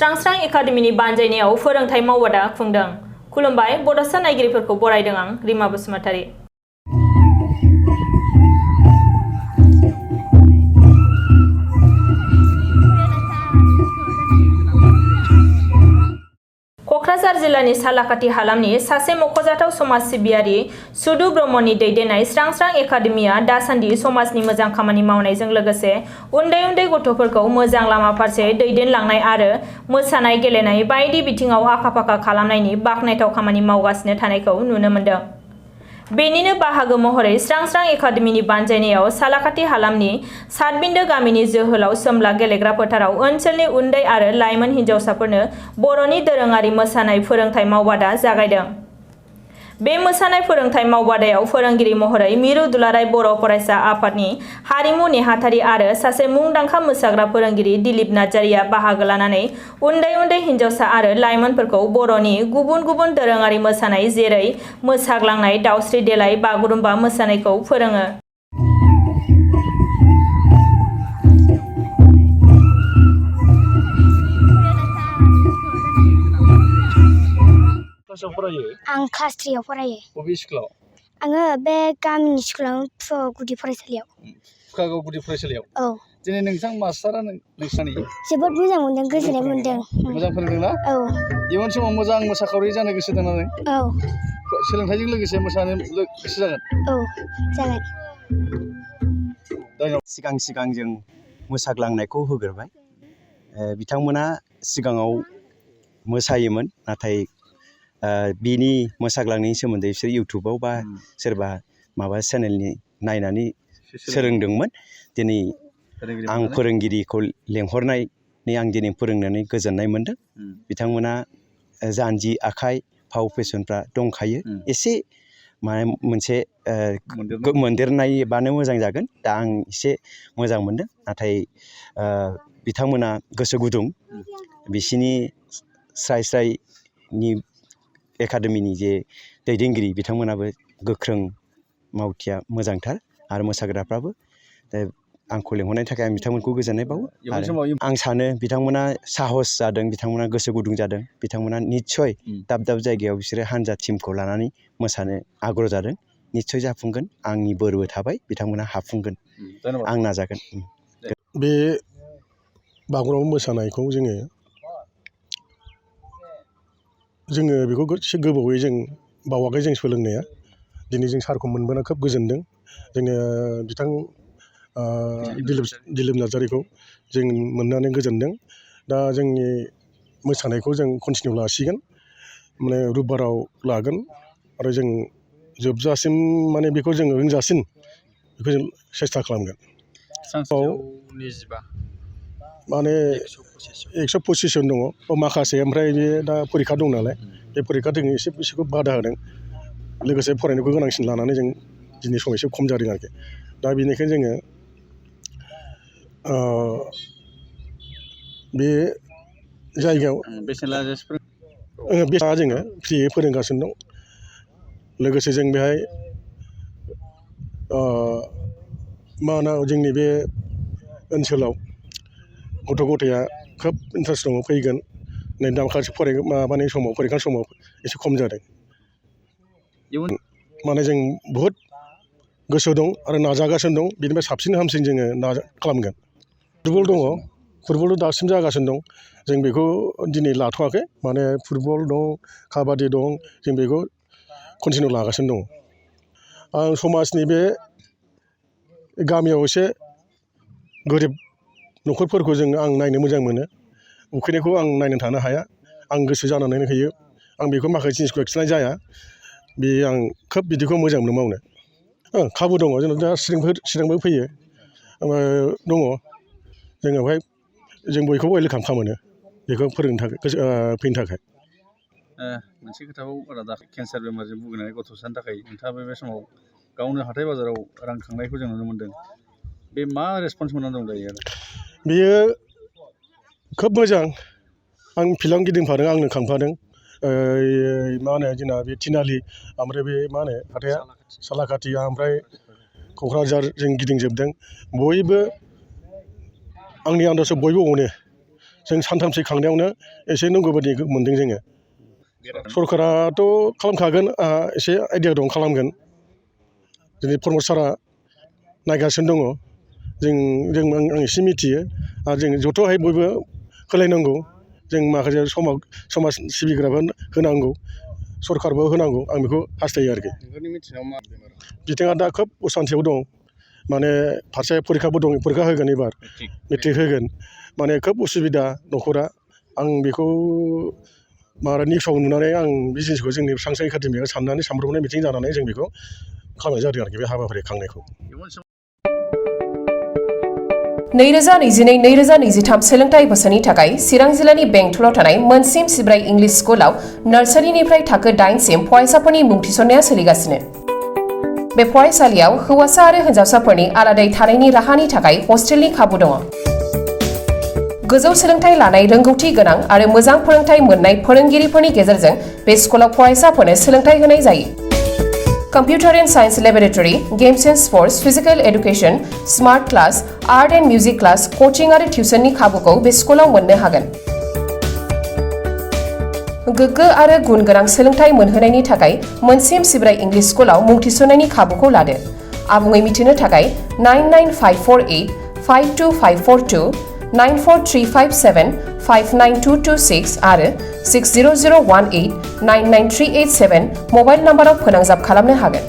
स्रां एकाडेमिनि बानजायनायाव फोरोंथाय मावबादा खुंदों। खुलुमबाय बड'सा नायगिरिफोरखौ बरायदों आं रिमा बसुमतारी। क'क्राझार जिल्लानि सालाकाथि हालामनि सासे मख'जाथाव समाज सिबियारि सुदु ब्रह्मनि दैदेननाय स्रां एकाडेमिया दासान्दि समाजनि मोजां खामानि मावनायजों लोगोसे उन्दै गथ'फोरखौ मोजां लामा फारसे दैदेनलांनाय आरो मोसानाय गेलेनाय बायदि बिथिङाव आखा-फाखा खालामनायनि बाखनायथाव खामानि मावगासिनो थानायखौ नुनो मोन्दों। बेनिनो बाहागो महरै स्रां एकाडेमिनि बानजायनायाव सालाकाथि हालामनि सातबिन्दो गामिनि जोहोलाव सोमला गेलेग्रा फोथाराव ओनसोलनि उन्दै आरो लाइमोन हिन्जावसाफोरनो बर'नि दोरोङारि मोसानाय फोरोंथाय मावबादा जागायदों। बे मोसानाय फोरोंथाय मावबादायाव फोरोंगिरि महरै मिरु दुलाराय बर' फरायसा आफादनि हारिमु नेहाथारि आरो सासे मुंदांखा मोसाग्रा फोरोंगिरि दिलीप नार्जारिया बाहागो लानानै उन्दै हिन्जावसा आरो लाइमोनफोरखौ बर'नि गुबुन दोरोङारि मोसानाय जेरै मोसाग्लांनाय, दावस्रि देलाय, बागुरुम्बा मोसानायखौ फोरोङो। आं क्लास 3 आव फरायो। बबे स्कुलाव? आङो बे गामिनि स्कुलाव फुखागाव गुदि फरायसालियाव। फुखागाव गुदि फरायसालियाव? औ। दिनै नोंथां मास्टारा नोंसानि? जोबोद मोजां मोनदों, गोजोननाय मोनदों। मोजां फोरोंदोंना? औ। इयुन समाव मोजां मोसाखावरि जानो गोसो दं नामा? औ। सोलोंथाइजों लोगोसे मोसानो गोसो जागोन? औ, जागोन। सिगां जों मोसाग्लांनायखौ होग्रोबाय। बिथांमोना सिगाङाव मोसायोमोन, नाथाय बिनि मोसाग्लांनायनि सोमोन्दै बिसोर इउटुबाव बा सोरबा माबा चेनेलनि नायनानै सोलोंदोंमोन। दिनै आं फोरोंगिरिखौ लेंहरनायनि आं दिनै फोरोंनानै गोजोननाय मोन्दों। बिथांमोना जानजि आखाइ फाव फेसनफ्रा दंखायो, एसे माने मोनसे मोनदेरनायबानो मोजां जागोन। दा आं एसे मोजां मोनदों, नाथाय बिथांमोना गोसो गुदुं। बिसिनि स्रायनि एकाडेमिनि जे दैदेनगिरि बिथांमोनाबो गोख्रों, मावथिया मोजांथार आरो मोसाग्राफ्राबो। आंखौ लेंहरनायनि थाखाय आं बिथांमोनखौ गोजोननाय बावो। आं सानो बिथांमोना साहस जादों, बिथांमोना गोसो गुदुं जादों, बिथांमोना निस्सय दाब जायगायाव बिसोरो हानजा टिमखौ लानानै मोसानो आग्रह जादों। निस्सय जाफुंगोन, आंनि बोरबो थाबाय, बिथांमोना हाफुंगोन, आं नाजागोन। बे बागुरुम्बा मोसानायखौ जोङो बेखौ एसे गोबावै जों बावाखै जों सोलोंनाया। दिनै जों सारखौ मोनबोना खोब गोजोनदों। जोङो बिथां दिलीप नार्जारिखौ जों मोननानै गोजोनदों। दा जोंनि मोसानायखौ जों कन्टिनिउ लासिगोन, माने रबिबाराव लागोन आरो जों जोबजासिम माने बेखौ जों रोंजासिम बेखौ जों सेस्था खालामगोन। माने 125 जन दङ माखासे, ओमफ्राय बे दा परिखा दं नालाय, बे परिखा जों एसे बिसोरखौ बादा होदों। लोगोसे फरायनायखौ गोनांसिन लानानै जों दिनै समाव एसे खम जादों आरोखि। दा बेनिखायनो जोङो बे जायगायाव जोङो फ्रियै फोरोंगासिनो दं। लोगोसे जों बेहाय मा होनो, जोंनि बे ओनसोलाव गथ' गथाया खोब इन्टारेस्ट दङ, फैगोन। नै दा माखासे माबानि समाव परिखानि समाव एसे खम जादों। माने जों बहुद गोसो दं आरो नाजागासिनो दं। बेनिफ्राय साबसिन हामसिन जोङो खालामगोन। फुटबल दासिम जागासिनो दं। जों बेखौ दिनै लाथ'वाखै, माने फुटबल दं, काबादि दं, जों बेखौ कन्टिनिउ लागासिनो दङ। आं समाजनि बे गामियाव एसे गोरिब न'खरफोरखौ आं नायनो मोजां मोनो। उखैनायखौ आं नायनो थानो हाया, आं गोसो जानानै होयो। आं बेखौ माखासे जिनिसखौ खिन्थानाय जाया। बे आं खोब बिदिखौ मोजां मोनो मावनो। खाबु दङ, जोंनाव दा चिरांबो फैयो दङ। जोङो बेवहाय जों बयखौबो वेलकाम खालामो बेखौ फैनो थाखाय। मोनसे खोथाखौ दा केन्सार बेमारजों भुगिनाय गथ'सानि थाखाय नोंथाङा बे समाव गावनो हाथाय बाजाराव रां खांनायखौ जों नुनो मोन्दों। बे मा रेसपन्स मोननानै दं दायो? बेयो खोब मोजां। आं फिल्डआव गिदिंफादों, आंनो खांफादों। मा होनो जोंना बे थिनालि, ओमफ्राय बे मा होनो हाथाया सालाकाथिया, ओमफ्राय क'क्राझार जों गिदिंजोबदों। बयबो आंनि आन्दासाव बयबो अनो। जों सानथामसो खांनायावनो एसे नांगौ बायदि मोन्दों जोङो सरकाराथ' खालामखागोन एसे आइडिया दं खालामगोन दिनै प्रमद सारआ नायगासिनो दङ आं एसे मिथियो आरो जों जथ'हाय बयबो होलायनांगौ जों माखासे समाज सिबिग्राबो होनांगौ सरकारबो होनांगौ आं बेखौ हास्थायो आरोखि बिथाङा दा खोब असान्थियाव दं माने फारसे फरिखाबो दं फरिखा होगोन एबार मेट्रिक होगोन माने खोब उसुबिदा न'खरा आं बेखौ निउसाव नुनानै आं बे जिनिसखौ जोंनि सांसां एकाडेमियाव सानब्रबनाय मिटिं जानानै जों बेखौ खालामनाय जादों आरोखि बे हाबाफारि खांनायखौ 2022-2023 सोलोंथाइ बोसोरनि थाखाय चिरां जिल्लानि बेंटलाव थानाय मोनसिम सिब्राय इंलिश स्कुलाव नार्सारिनिफ्राय थाखो 8 सिम फरायसाफोरनि मुं थिसननाया सोलिगासिनो बे फरायसालियाव हौवासा आरो हिन्जावसाफोरनि आलादायै थानायनि राहानि थाखाय हस्टेलनि खाबु दङ गोजौ सोलोंथाइ लानाय रोंगौथि गोनां आरो मोजां फोरोंथाइ मोननाय फोरोंगिरिफोरनि गेजेरजों बे स्कुलाव फरायसाफोरनो सोलोंथाइ होनाय जायो Computer and Science Laboratory, Games and Sports, Physical Education, Smart Class, Art and Music Class, Coaching आरो टिउसननि खाबुखौ बे स्कुलाव मोननो हागोन गोग्गो आरो गुन गोनां सोलोंथाइ मोनहोनायनि थाखाय मोनसिम सिब्राय इंलिश स्कुलाव मुं थिसननायनि खाबुखौ लादो आबुङै मिथिनो थाखाय 99548525542 94357592226 आरो 60018993887 मबाइल नाम्बाराव फोनांजाब खालामनो हागोन